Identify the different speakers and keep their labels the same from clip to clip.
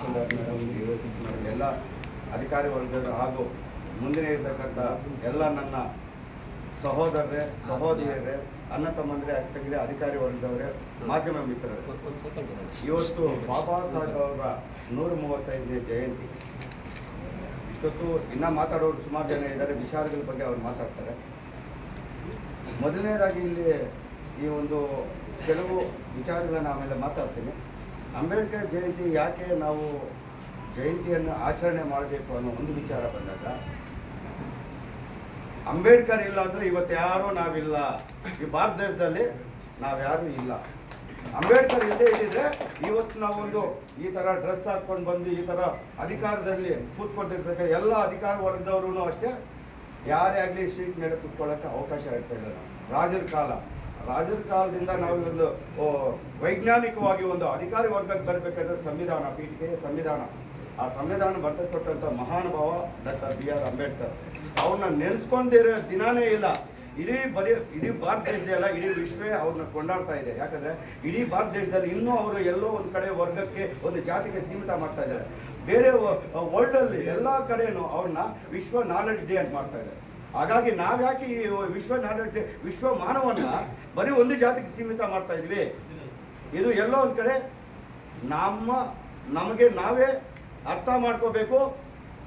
Speaker 1: Tahsildar madam ಎಲ್ಲ ಅಧಿಕಾರಿ ವರ್ಗರು ಹಾಗೂ ಮುಂದಿನ ಇರತಕ್ಕಂಥ ಎಲ್ಲ ನನ್ನ ಸಹೋದರರೇ ಸಹೋದರಿಯರೇ ಅಣ್ಣ ತಮ್ಮಂದರೆ ಅಕ್ಕಗಿರಿ ಅಧಿಕಾರಿ ವರ್ಗದವರೇ ಮಾಧ್ಯಮ ಮಿತ್ರರೇ, ಇವತ್ತು ಬಾಬಾ ಸಾಹೇಬ್ ಅವರ 135ನೇ ಜಯಂತಿ. ಇಷ್ಟೊತ್ತು ಇನ್ನೂ ಮಾತಾಡೋರು ಸುಮಾರು ಜನ ಇದ್ದಾರೆ, ವಿಚಾರಗಳ ಬಗ್ಗೆ ಅವ್ರು ಮಾತಾಡ್ತಾರೆ. ಮೊದಲನೇದಾಗಿ ಇಲ್ಲಿ ಈ ಒಂದು ಕೆಲವು ವಿಚಾರಗಳನ್ನ ಆಮೇಲೆ ಮಾತಾಡ್ತೀನಿ. ಅಂಬೇಡ್ಕರ್ ಜಯಂತಿ ಯಾಕೆ ನಾವು ಜಯಂತಿಯನ್ನು ಆಚರಣೆ ಮಾಡಬೇಕು ಅನ್ನೋ ಒಂದು ವಿಚಾರ ಬಂದಾಗ, ಅಂಬೇಡ್ಕರ್ ಇಲ್ಲ ಅಂದರೆ ಇವತ್ತು ಯಾರೂ ನಾವಿಲ್ಲ, ಈ ಭಾರತ ದೇಶದಲ್ಲಿ ನಾವ್ಯಾರೂ ಇಲ್ಲ. ಅಂಬೇಡ್ಕರ್ ಇಲ್ಲದೆ ಇದ್ದಿದ್ರೆ ಇವತ್ತು ನಾವೊಂದು ಈ ಥರ ಡ್ರೆಸ್ ಹಾಕ್ಕೊಂಡು ಬಂದು ಈ ಥರ ಅಧಿಕಾರದಲ್ಲಿ ಕೂತ್ಕೊಂಡಿರ್ತಕ್ಕ ಎಲ್ಲ ಅಧಿಕಾರ ವರ್ಗದವರು ಅಷ್ಟೇ ಯಾರೇ ಆಗಲಿ ಸೀಟ್ ಮೇಲೆ ಕೂತ್ಕೊಳ್ಳೋಕ್ಕೆ ಅವಕಾಶ ಇರ್ತಾ ಇಲ್ಲ. ರಾಜರ ಕಾಲದಿಂದ ನಾವು ಒಂದು ವೈಜ್ಞಾನಿಕವಾಗಿ ಒಂದು ಅಧಿಕಾರಿ ವರ್ಗಕ್ಕೆ ಬರಬೇಕಾದ್ರೆ ಸಂವಿಧಾನ ಪೀಠಿಕೆ ಸಂವಿಧಾನ, ಆ ಸಂವಿಧಾನ ಬರೆದುಕೊಟ್ಟಂಥ ಮಹಾನುಭಾವ ಡಾಕ್ಟರ್ BR ಅಂಬೇಡ್ಕರ್. ಅವ್ರನ್ನ ನೆನೆಸ್ಕೊಂಡಿರೋ ದಿನಾನೇ ಇಲ್ಲ. ಇಡೀ ಭಾರತ ದೇಶದಲ್ಲಿ ಅಲ್ಲ, ಇಡೀ ವಿಶ್ವವೇ ಅವ್ರನ್ನ ಕೊಂಡಾಡ್ತಾ ಇದೆ. ಯಾಕಂದರೆ ಇಡೀ ಭಾರತ ದೇಶದಲ್ಲಿ ಇನ್ನೂ ಅವರು ಎಲ್ಲೋ ಒಂದು ಕಡೆ ವರ್ಗಕ್ಕೆ ಒಂದು ಜಾತಿಗೆ ಸೀಮಿತ ಮಾಡ್ತಾ ಇದ್ದಾರೆ. ಬೇರೆ ವರ್ಲ್ಡಲ್ಲಿ ಎಲ್ಲ ಕಡೆಯೂ ಅವ್ರನ್ನ ವಿಶ್ವ ನಾಲೆಡ್ಜ್ ಡೇ ಅಂತ ಮಾಡ್ತಾ ಇದ್ದಾರೆ. ಹಾಗಾಗಿ ನಾವ್ಯಾಕೆ ಈ ವಿಶ್ವ ನಾಲೆಡ್ಜ್ ಡೇ, ವಿಶ್ವ ಮಾನವನ್ನ ಬರೀ ಒಂದು ಜಾತಿಗೆ ಸೀಮಿತ ಮಾಡ್ತಾ ಇದ್ವಿ? ಇದು ಎಲ್ಲೋ ಒಂದು ಕಡೆ ನಮಗೆ ನಾವೇ ಅರ್ಥ ಮಾಡ್ಕೋಬೇಕು.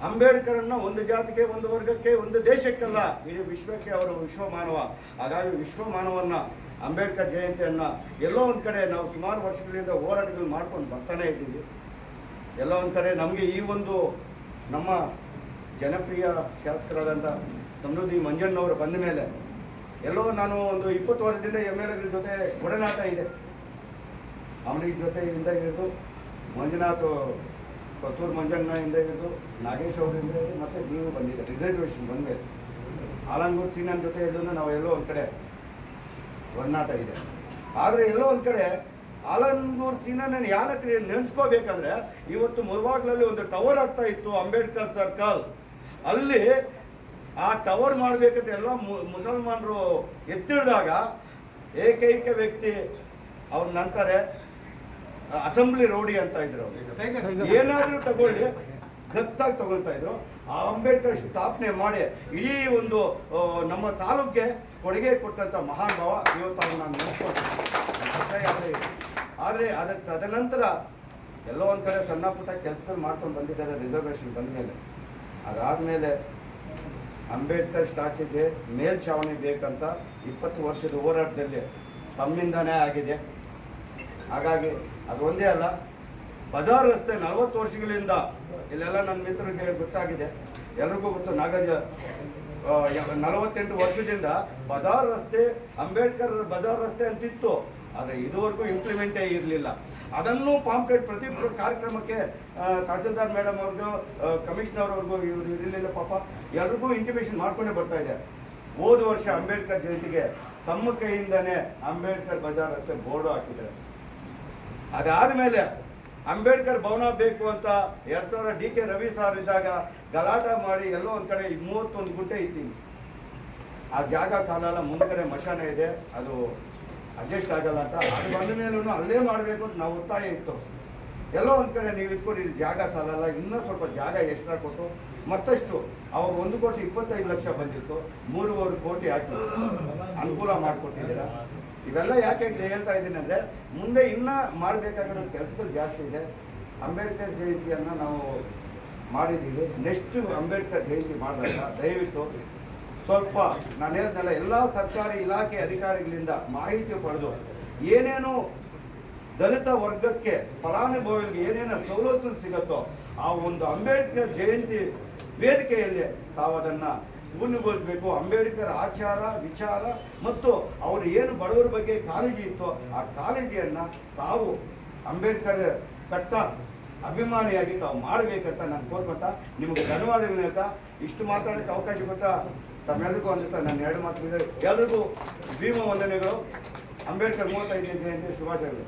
Speaker 1: ಅಂಬೇಡ್ಕರನ್ನ ಒಂದು ಜಾತಿಗೆ, ಒಂದು ವರ್ಗಕ್ಕೆ, ಒಂದು ದೇಶಕ್ಕಲ್ಲ, ಇಡೀ ವಿಶ್ವಕ್ಕೆ ಅವರು ವಿಶ್ವ ಮಾನವ. ಹಾಗಾಗಿ ವಿಶ್ವ ಮಾನವನ್ನ ಅಂಬೇಡ್ಕರ್ ಜಯಂತಿಯನ್ನು ಎಲ್ಲೋ ಒಂದು ಕಡೆ ನಾವು ಸುಮಾರು ವರ್ಷಗಳಿಂದ ಹೋರಾಟಗಳು ಮಾಡ್ಕೊಂಡು ಬರ್ತಾನೆ ಇದ್ದೀವಿ. ಎಲ್ಲೋ ಒಂದು ಕಡೆ ನಮಗೆ ಈ ಒಂದು ನಮ್ಮ ಜನಪ್ರಿಯ ಶಾಸಕರಾದಂಥ ಸಮೃದ್ಧಿ ಮಂಜಣ್ಣವರು ಬಂದ ಮೇಲೆ ಎಲ್ಲೋ ನಾನು ಒಂದು 20 ವರ್ಷದಿಂದ MLAಗಳ ಜೊತೆ ಒಡನಾಟ ಇದೆ. ಅಂಬರೀಷ್ ಜೊತೆಯಿಂದ ಹಿಡಿದು ಮಂಜುನಾಥ್ ಕೊತ್ತೂರು ಮಂಜಣ್ಣಯಿಂದ ಹಿಡಿದು ನಾಗೇಶ್ ಅವರಿಂದ ಹಿಡಿದು ಮತ್ತು ನೀವು ಬಂದಿದೆ ರಿಸರ್ವೇಷನ್ ಬಂದಮೇಲೆ ಆಲಂಗೂರು ಸೀನನ್ ಜೊತೆ ಹಿಡಿದು ನಾವು ಎಲ್ಲೋ ಒಂದು ಕಡೆ ಒಡನಾಟ ಇದೆ. ಆದರೆ ಎಲ್ಲೋ ಒಂದು ಕಡೆ ಆಲಂಗೂರು ಸೀನನ್ನು ಯಾರಕ್ಕೆ ನೆನೆಸ್ಕೋಬೇಕಾದ್ರೆ ಇವತ್ತು ಮುಳಬಾಗ್ಲಲ್ಲಿ ಒಂದು ಟವರ್ ಆಗ್ತಾ ಇತ್ತು ಅಂಬೇಡ್ಕರ್ ಸರ್ಕಲ್. ಅಲ್ಲಿ ಆ ಟವರ್ ಮಾಡಬೇಕಂತ ಎಲ್ಲ ಮುಸಲ್ಮಾನರು ಎತ್ತಿಡಿದಾಗ ಏಕೈಕ ವ್ಯಕ್ತಿ ಅವ್ರ ನಂತರ ಅಸೆಂಬ್ಲಿ ರೋಡಿ ಅಂತ ಇದ್ರು. ಏನಾದರೂ ತಗೊಳ್ಳಿ ಗತ್ತಾಗಿ ತಗೊಳ್ತಾ ಇದ್ರು. ಆ ಅಂಬೇಡ್ಕರ್ ಸ್ಥಾಪನೆ ಮಾಡಿ ಇಡೀ ಒಂದು ನಮ್ಮ ತಾಲೂಕಿಗೆ ಕೊಡುಗೆ ಕೊಟ್ಟಂಥ ಮಹಾನುಭಾವ ಇವತ್ತು ಅವ್ರು ನಾನು ನೆನೆಸ್ಕೊಳ್ತೀನಿ. ಆದರೆ ತದನಂತರ ಎಲ್ಲೋ ಒಂದು ಕಡೆ ಸಣ್ಣ ಪುಟ್ಟ ಕೆಲಸಗಳು ಮಾಡ್ಕೊಂಡು ಬಂದಿದ್ದಾರೆ ರಿಸರ್ವೇಷನ್ ಬಂದ ಮೇಲೆ. ಅದಾದಮೇಲೆ ಅಂಬೇಡ್ಕರ್ ಸ್ಟ್ಯಾಚ್ಯೂಗೆ ಮೇಲ್ಛಾವಣಿ ಬೇಕಂತ 20 ವರ್ಷದ ಹೋರಾಟದಲ್ಲಿ ತಮ್ಮಿಂದನೇ ಆಗಿದೆ. ಹಾಗಾಗಿ ಅದು ಒಂದೇ ಅಲ್ಲ, ಬಜಾರ್ ರಸ್ತೆ 40 ವರ್ಷಗಳಿಂದ ಇಲ್ಲೆಲ್ಲ ನನ್ನ ಮಿತ್ರರಿಗೆ ಗೊತ್ತಾಗಿದೆ, ಎಲ್ರಿಗೂ ಗೊತ್ತು. ನಾಗರಾಜ 48 ವರ್ಷದಿಂದ ಬಜಾರ್ ರಸ್ತೆ ಅಂಬೇಡ್ಕರ್ ಬಜಾರ್ ರಸ್ತೆ ಅಂತಿತ್ತು. ಆದರೆ ಇದುವರೆಗೂ ಇಂಪ್ಲಿಮೆಂಟೇ ಇರಲಿಲ್ಲ. ಅದನ್ನು ಪಾಂಪ್ಲೆಟ್ ಪ್ರತಿ ಕಾರ್ಯಕ್ರಮಕ್ಕೆ ತಹಸೀಲ್ದಾರ್ ಮೇಡಮ್ ಅವ್ರಿಗೂ ಕಮಿಷನರ್ ಅವ್ರಿಗೂ ಇವರು ಇರಲಿಲ್ಲ ಪಾಪ, ಎಲ್ರಿಗೂ ಇಂಟಿಮೇಷನ್ ಮಾಡ್ಕೊಂಡೇ ಬರ್ತಾ ಇದೆ. ಹೋದ ವರ್ಷ ಅಂಬೇಡ್ಕರ್ ಜಯಂತಿಗೆ ತಮ್ಮ ಕೈಯಿಂದನೇ ಅಂಬೇಡ್ಕರ್ ಬಜಾರ್ ರಸ್ತೆ ಬೋರ್ಡು ಹಾಕಿದ್ದಾರೆ. ಅದಾದಮೇಲೆ ಅಂಬೇಡ್ಕರ್ ಭವನ ಬೇಕು ಅಂತ 2000 DK ರವಿ ಸಾರ್ ಇದ್ದಾಗ ಗಲಾಟ ಮಾಡಿ ಎಲ್ಲೋ ಒಂದು ಕಡೆ 31 ಗುಂಟೆ ಇತ್ತೀನಿ. ಆ ಜಾಗ ಸಾಲಲ್ಲ, ಮುಂದ್ಗಡೆ ಮಶಾನ ಇದೆ, ಅದು ಅಡ್ಜಸ್ಟ್ ಆಗಲ್ಲ ಅಂತ. ಅದು ಬಂದ ಮೇಲೂ ಅಲ್ಲೇ ಮಾಡಬೇಕು ಅಂತ ನಾವು ಒತ್ತಾಯ ಇತ್ತು. ಎಲ್ಲೋ ಒಂದು ಕಡೆ ನೀವು ಇಟ್ಕೊಂಡು ಇದು ಜಾಗ ಸಾಲಲ್ಲ, ಇನ್ನೂ ಸ್ವಲ್ಪ ಜಾಗ ಎಕ್ಸ್ಟ್ರಾ ಕೊಟ್ಟು ಮತ್ತಷ್ಟು ಅವಾಗ 1,25,00,000 ಬಂದಿತ್ತು, 3.25 ಕೋಟಿ ಹಾಕಿ ಅನುಕೂಲ ಮಾಡಿಕೊಟ್ಟಿದ್ದೀರಾ. ಇವೆಲ್ಲ ಯಾಕೆ ಹೇಳ್ತಾ ಇದ್ದೀನಿ ಅಂದರೆ, ಮುಂದೆ ಇನ್ನೂ ಮಾಡಬೇಕಾಗಿರೋ ಕೆಲಸಗಳು ಜಾಸ್ತಿ ಇದೆ. ಅಂಬೇಡ್ಕರ್ ಜಯಂತಿಯನ್ನು ನಾವು ಮಾಡಿದ್ದೀವಿ. ನೆಕ್ಸ್ಟ್ ಅಂಬೇಡ್ಕರ್ ಜಯಂತಿ ಮಾಡಿದಾಗ ದಯವಿಟ್ಟು ಸ್ವಲ್ಪ ನಾನು ಹೇಳಿದ್ನಲ್ಲ, ಎಲ್ಲ ಸರ್ಕಾರಿ ಇಲಾಖೆ ಅಧಿಕಾರಿಗಳಿಂದ ಮಾಹಿತಿ ಪಡೆದು ಏನೇನು ದಲಿತ ವರ್ಗಕ್ಕೆ ಫಲಾನುಭವಿಗಳಿಗೆ ಏನೇನು ಸವಲತ್ತು ಸಿಗುತ್ತೋ ಆ ಒಂದು ಅಂಬೇಡ್ಕರ್ ಜಯಂತಿ ವೇದಿಕೆಯಲ್ಲಿ ತಾವು ಅದನ್ನು ಪೂರ್ಣಗೊಳಿಸಬೇಕು. ಅಂಬೇಡ್ಕರ್ ಆಚಾರ ವಿಚಾರ ಮತ್ತು ಅವರು ಏನು ಬಡವರ ಬಗ್ಗೆ ಕಾಳಜಿ ಇತ್ತೋ ಆ ಕಾಳಜಿಯನ್ನು ತಾವು ಅಂಬೇಡ್ಕರ್ ಕಟ್ಟ ಅಭಿಮಾನಿಯಾಗಿ ತಾವು ಮಾಡಬೇಕಂತ ನಾನು ಕೋರ್ಕೊತ ನಿಮಗೆ ಧನ್ಯವಾದಗಳು ಹೇಳ್ತಾ ಇಷ್ಟು ಮಾತಾಡೋಕ್ಕೆ ಅವಕಾಶ ಕೊಟ್ಟ ತಮ್ಮೆಲ್ಲರಿಗೂ ಅಂದಿಸ್ತಾ ನಾನು 2 ಮಾತು ಎಲ್ರಿಗೂ ಭೀಮ ವಂದನೆಗಳು. ಅಂಬೇಡ್ಕರ್ 35ನೇ ಜಯಂತಿ ಶುಭಾಶಯಗಳು.